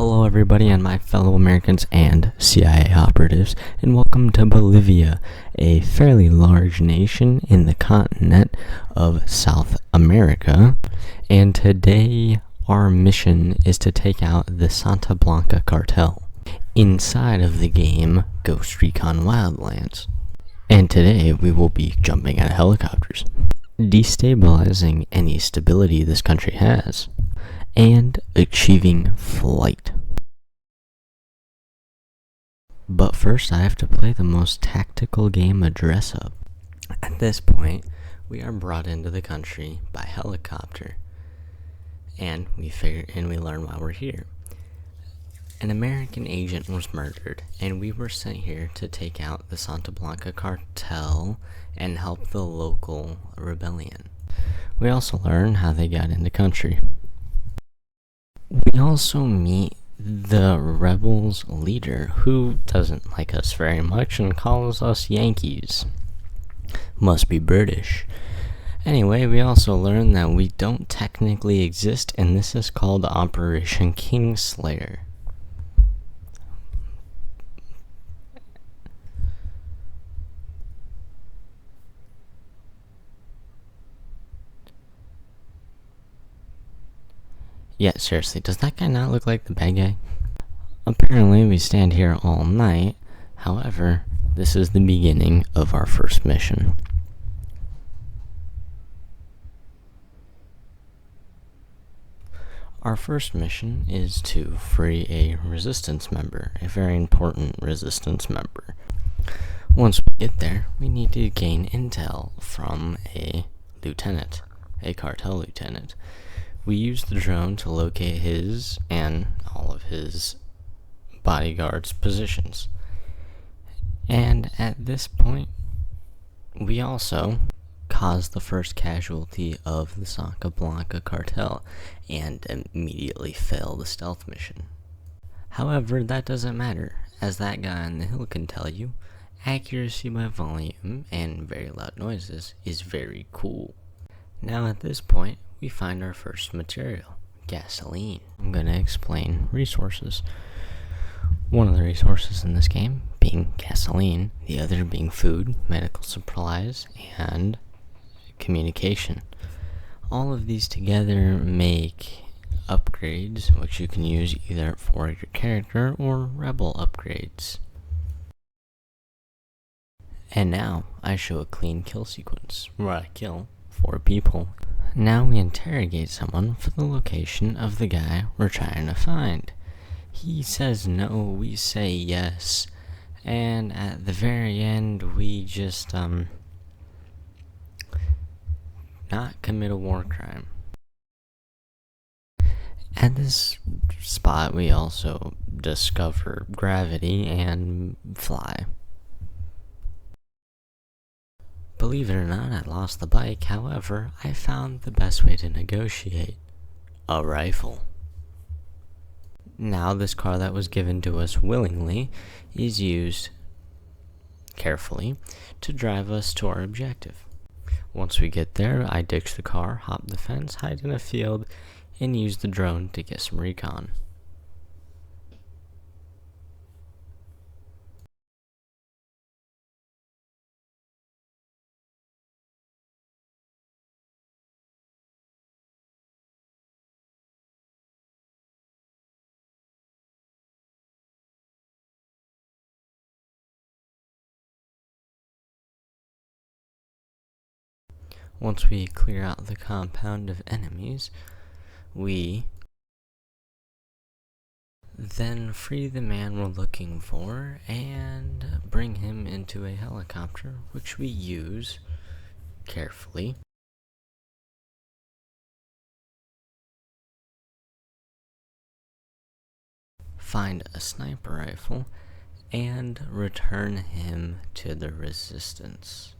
Hello everybody and my fellow Americans and CIA operatives, and welcome to Bolivia, a fairly large nation in the continent of South America. And today our mission is to take out the Santa Blanca cartel inside of the game Ghost Recon Wildlands. And today we will be jumping out of helicopters, destabilizing any stability this country has, and achieving flight. But first I have to play the most tactical game of dress up. At this point, we are brought into the country by helicopter, and we learn why we're here. An American agent was murdered, and we were sent here to take out the Santa Blanca cartel and help the local rebellion. We also learn how they got into country. We also meet the rebels' leader, who doesn't like us very much and calls us Yankees. Must be British. Anyway, we also learn that we don't technically exist, and this is called Operation Kingslayer. Yeah, seriously, does that guy not look like the bad guy? Apparently, we stand here all night. However, this is the beginning of our first mission. Our first mission is to free a resistance member, a very important resistance member. Once we get there, we need to gain intel from a lieutenant, a cartel lieutenant. We use the drone to locate his and all of his bodyguards' positions. And at this point, we also cause the first casualty of the Santa Blanca cartel and immediately fail the stealth mission. However, that doesn't matter, as that guy on the hill can tell you, accuracy by volume and very loud noises is very cool. Now at this point, we find our first material, gasoline. I'm going to explain resources. One of the resources in this game being gasoline, the other being food, medical supplies, and communication. All of these together make upgrades, which you can use either for your character or rebel upgrades. And now I show a clean kill sequence, where I kill 4 people. Now we interrogate someone for the location of the guy we're trying to find. He says no, we say yes, and at the very end we just not commit a war crime. At this spot we also discover gravity and fly. Believe it or not, I lost the bike. However, I found the best way to negotiate: a rifle. Now this car that was given to us willingly is used carefully to drive us to our objective. Once we get there, I ditch the car, hop the fence, hide in a field, and use the drone to get some recon. Once we clear out the compound of enemies, we then free the man we're looking for and bring him into a helicopter, which we use carefully. Find a sniper rifle and return him to the resistance.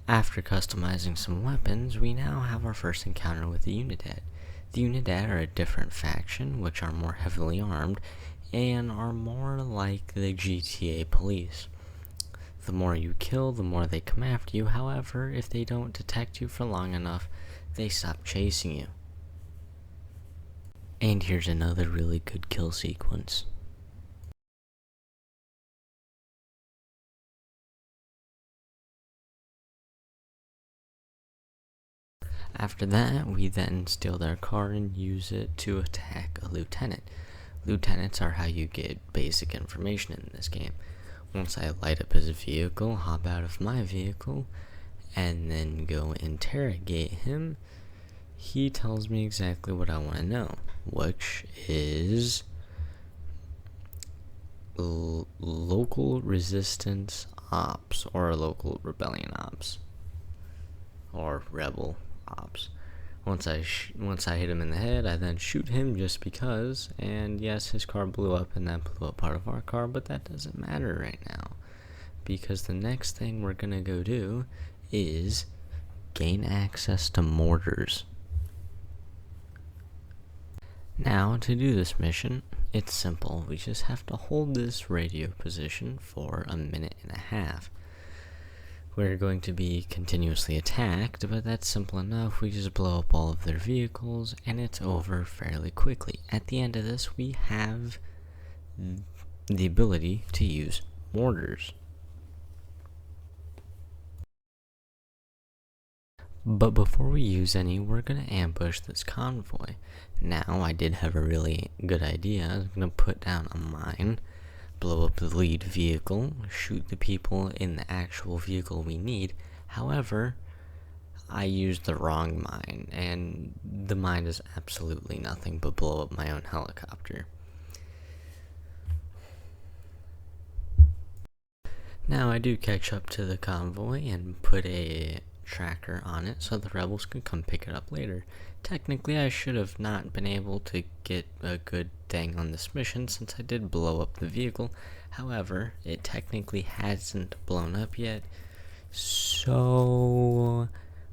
After customizing some weapons, we now have our first encounter with the Unidad. The Unidad are a different faction, which are more heavily armed, and are more like the GTA police. The more you kill, the more they come after you. However, if they don't detect you for long enough, they stop chasing you. And here's another really good kill sequence. After that, we then steal their car and use it to attack a lieutenant. Lieutenants are how you get basic information in this game. Once I light up his vehicle, hop out of my vehicle, and then go interrogate him, he tells me exactly what I want to know, which is local resistance ops, or local rebellion ops, or rebel ops. Once I hit him in the head, I then shoot him just because, and yes, his car blew up and that blew up part of our car, but that doesn't matter right now, because the next thing we're gonna go do is gain access to mortars. Now, to do this mission, it's simple. We just have to hold this radio position for a minute and a half. We're going to be continuously attacked, but that's simple enough. We just blow up all of their vehicles, and it's over fairly quickly. At the end of this, we have the ability to use mortars. But before we use any, we're going to ambush this convoy. Now, I did have a really good idea. I was going to put down a mine, blow up the lead vehicle, shoot the people in the actual vehicle we need. However, I used the wrong mine, and the mine is absolutely nothing but blow up my own helicopter. Now I do catch up to the convoy and put a tracker on it so the rebels can come pick it up later. Technically, I should have not been able to get a good thing on this mission since I did blow up the vehicle. However, it technically hasn't blown up yet, so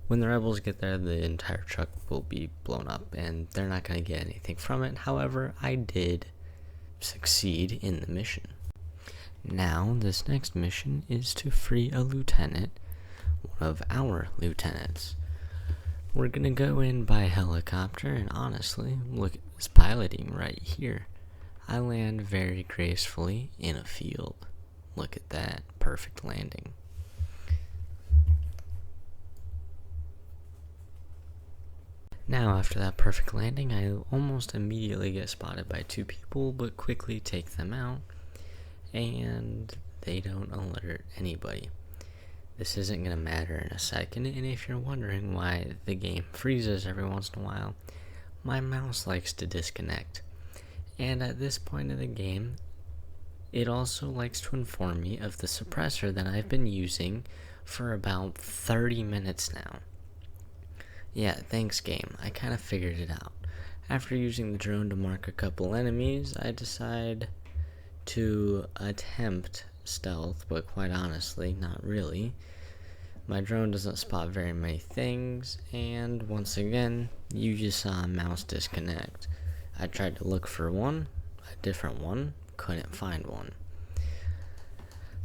when the rebels get there, the entire truck will be blown up and they're not going to get anything from it. However, I did succeed in the mission. Now, this next mission is to free a lieutenant, one of our lieutenants. We're gonna go in by helicopter, and honestly, look at this piloting right here. I land very gracefully in a field. Look at that, perfect landing. Now, after that perfect landing, I almost immediately get spotted by two people, but quickly take them out, and they don't alert anybody. This isn't going to matter in a second, and if you're wondering why the game freezes every once in a while, my mouse likes to disconnect. And at this point of the game, it also likes to inform me of the suppressor that I've been using for about 30 minutes now. Yeah, thanks game, I kind of figured it out. After using the drone to mark a couple enemies, I decide to attempt stealth, but quite honestly, not really. My drone doesn't spot very many things, and once again, you just saw a mouse disconnect. I tried to look for one, a different one, couldn't find one.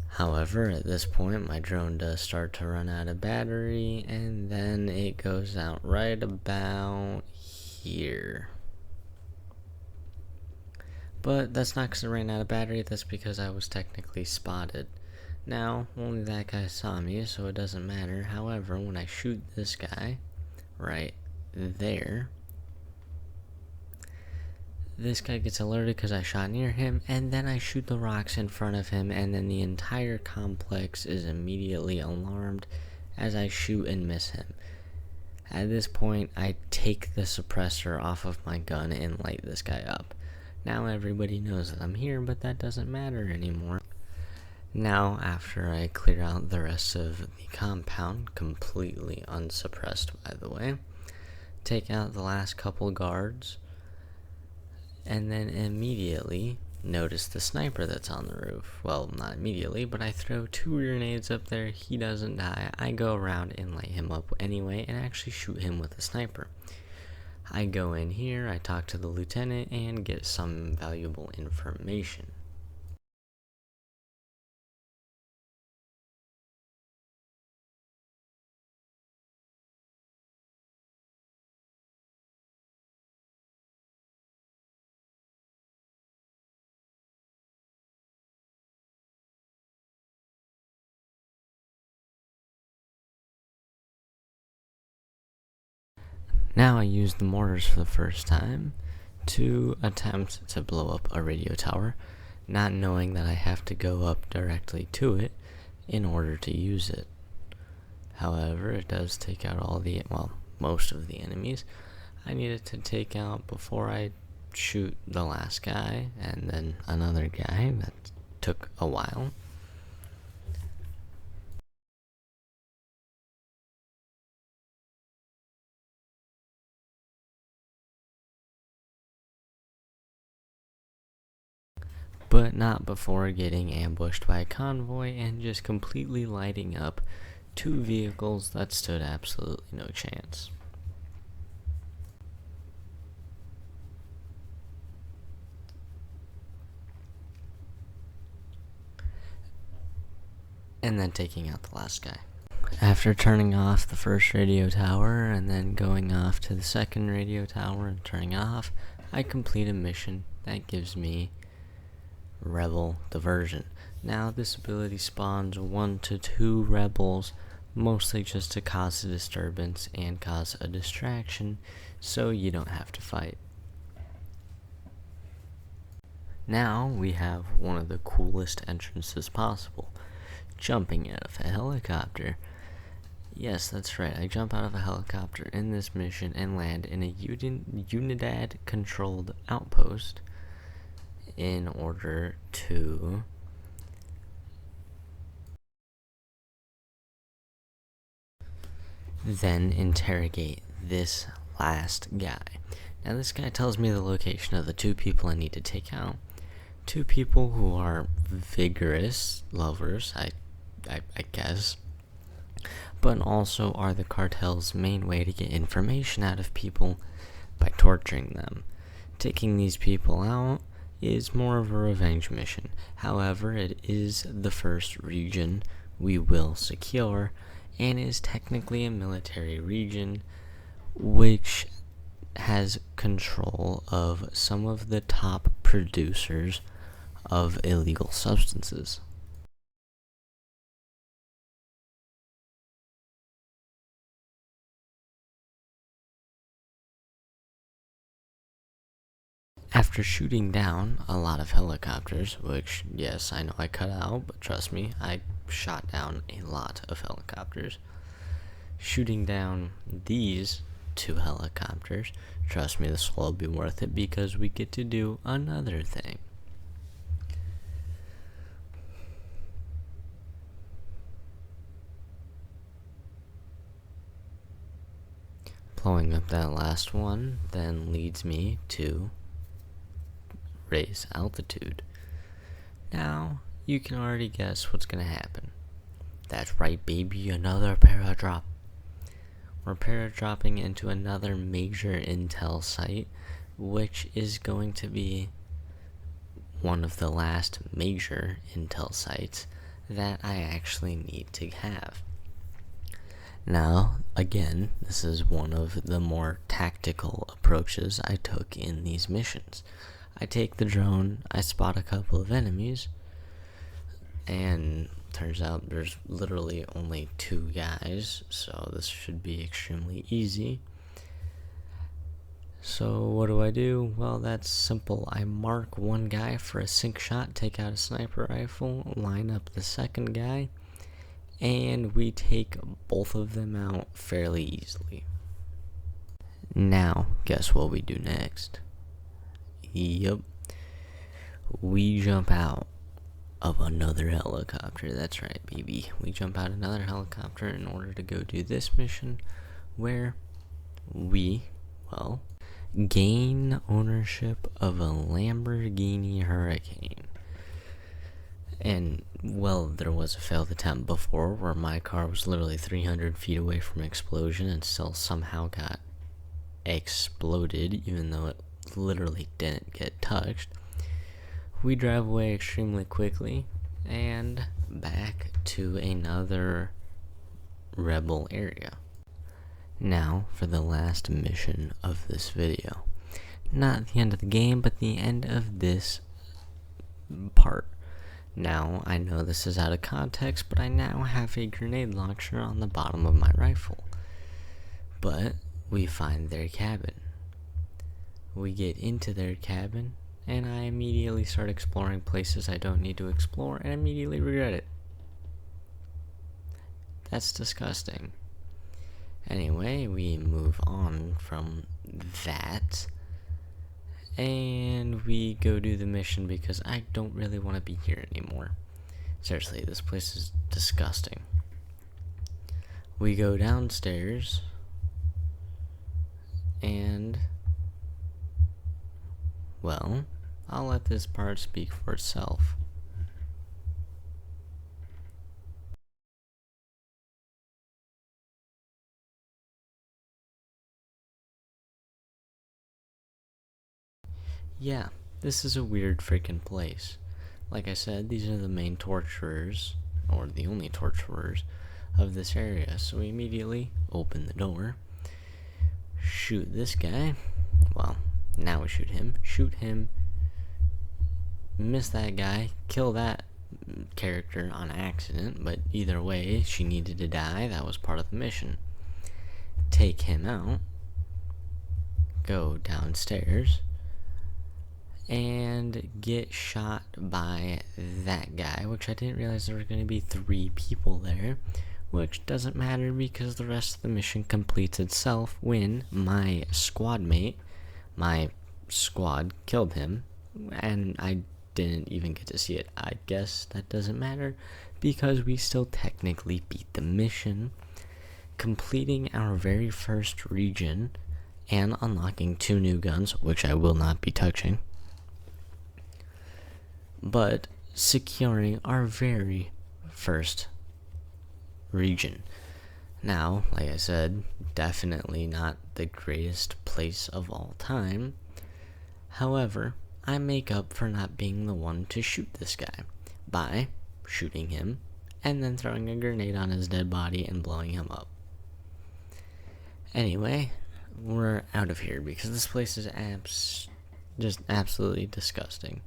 However, at this point, my drone does start to run out of battery, and then it goes out right about here. But that's not because it ran out of battery, that's because I was technically spotted. Now, only that guy saw me, so it doesn't matter. However, when I shoot this guy, right there, this guy gets alerted because I shot near him, and then I shoot the rocks in front of him, and then the entire complex is immediately alarmed as I shoot and miss him. At this point, I take the suppressor off of my gun and light this guy up. Now everybody knows that I'm here, but that doesn't matter anymore. Now, after I clear out the rest of the compound, completely unsuppressed by the way, take out the last couple guards, and then immediately notice the sniper that's on the roof. Well, not immediately, but I throw 2 grenades up there, he doesn't die, I go around and light him up anyway, and actually shoot him with a sniper. I go in here, I talk to the lieutenant, and get some valuable information. Now I use the mortars for the first time to attempt to blow up a radio tower, not knowing that I have to go up directly to it in order to use it. However, it does take out most of the enemies I needed to take out before I shoot the last guy, and then another guy. That took a while. But not before getting ambushed by a convoy and just completely lighting up two vehicles that stood absolutely no chance. And then taking out the last guy. After turning off the first radio tower and then going off to the second radio tower and turning off, I complete a mission that gives me Rebel Diversion. Now this ability spawns 1 to 2 rebels, mostly just to cause a disturbance and cause a distraction, so you don't have to fight. Now we have one of the coolest entrances possible, jumping out of a helicopter. Yes, that's right, I jump out of a helicopter in this mission and land in a Unidad controlled outpost in order to then interrogate this last guy. Now this guy tells me the location of the 2 people I need to take out. 2 people who are vigorous lovers, I guess, but also are the cartel's main way to get information out of people by torturing them. Taking these people out is more of a revenge mission. However, it is the first region we will secure, and is technically a military region which has control of some of the top producers of illegal substances. After shooting down a lot of helicopters, which, yes, I know I cut out, but trust me, I shot down a lot of helicopters. Shooting down these 2 helicopters, trust me, this will be worth it because we get to do another thing. Blowing up that last one then leads me to raise altitude. Now, you can already guess what's gonna happen. That's right, baby, another paradrop. We're paradropping into another major intel site, which is going to be one of the last major intel sites that I actually need to have. Now, again, this is one of the more tactical approaches I took in these missions. I take the drone, I spot a couple of enemies, and turns out there's literally only 2 guys, so this should be extremely easy. So what do? Well, that's simple. I mark one guy for a sync shot, take out a sniper rifle, line up the second guy, and we take both of them out fairly easily. Now, guess what we do next? Yep. We jump out of another helicopter. That's right, baby. We jump out another helicopter in order to go do this mission where we, gain ownership of a Lamborghini Hurricane. And, there was a failed attempt before where my car was literally 300 feet away from explosion and still somehow got exploded, even though it literally didn't get touched. We drive away extremely quickly and back to another rebel area. Now for the last mission of this video. Not the end of the game, but the end of this part. Now, I know this is out of context, but I now have a grenade launcher on the bottom of my rifle. But we find their cabin. We get into their cabin, and I immediately start exploring places I don't need to explore and immediately regret it. That's disgusting. Anyway, we move on from that, and we go do the mission because I don't really want to be here anymore. Seriously, this place is disgusting. We go downstairs, and, well, I'll let this part speak for itself. Yeah, this is a weird freaking place. Like I said, these are the main torturers, or the only torturers, of this area. So we immediately open the door, shoot this guy. Well, now we shoot him, miss that guy, kill that character on accident, but either way, she needed to die. That was part of the mission. Take him out, go downstairs, and get shot by that guy, which I didn't realize there were going to be 3 people there, which doesn't matter because the rest of the mission completes itself when my squad killed him, and I didn't even get to see it. I guess that doesn't matter because we still technically beat the mission, completing our very first region and unlocking 2 new guns, which I will not be touching, but securing our very first region. Now, like I said, definitely not the greatest place of all time. However, I make up for not being the one to shoot this guy by shooting him and then throwing a grenade on his dead body and blowing him up. Anyway, we're out of here because this place is just absolutely disgusting.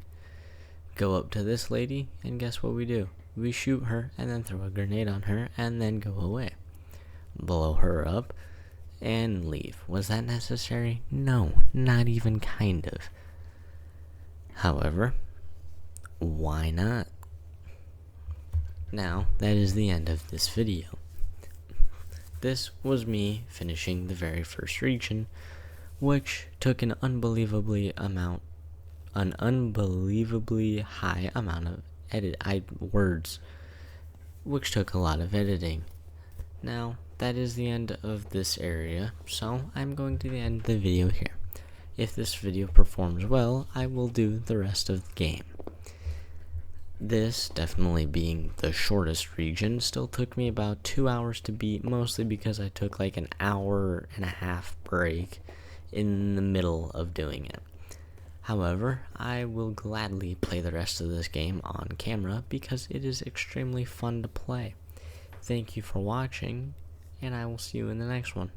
Go up to this lady, and guess what we do? We shoot her, and then throw a grenade on her, and then go away. Blow her up, and leave. Was that necessary? No, not even kind of. However, why not? Now, that is the end of this video. This was me finishing the very first region, which took an unbelievably high amount of words, which took a lot of editing. Now, that is the end of this area, so I'm going to end the video here. If this video performs well, I will do the rest of the game. This, definitely being the shortest region, still took me about 2 hours to beat, mostly because I took like an hour and a half break in the middle of doing it. However, I will gladly play the rest of this game on camera because it is extremely fun to play. Thank you for watching, and I will see you in the next one.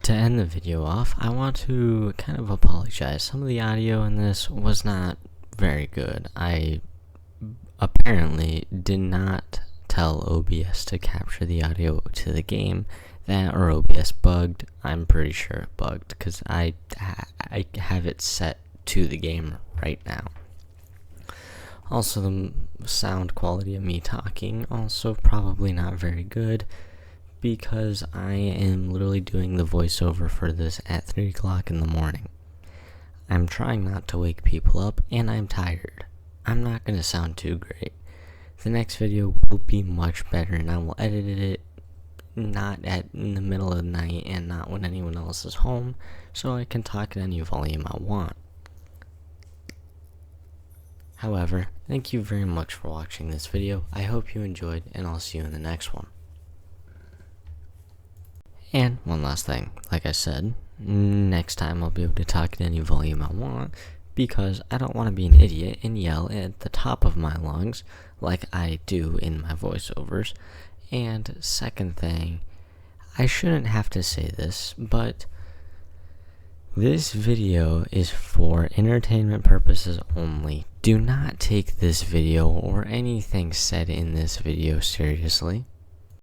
To end the video off, I want to kind of apologize. Some of the audio in this was not very good. I apparently did not tell OBS to capture the audio to the game. That or OBS bugged. I'm pretty sure it bugged because I have it set to the game right now. Also, the sound quality of me talking also probably not very good, because I am literally doing the voiceover for this at 3 o'clock in the morning. I'm trying not to wake people up, and I'm tired. I'm not going to sound too great. The next video will be much better, and I will edit it not in the middle of the night and not when anyone else is home, so I can talk at any volume I want. However, thank you very much for watching this video. I hope you enjoyed, and I'll see you in the next one. And one last thing, like I said, next time I'll be able to talk at any volume I want, because I don't want to be an idiot and yell at the top of my lungs like I do in my voiceovers. And second thing, I shouldn't have to say this, but this video is for entertainment purposes only. Do not take this video or anything said in this video seriously.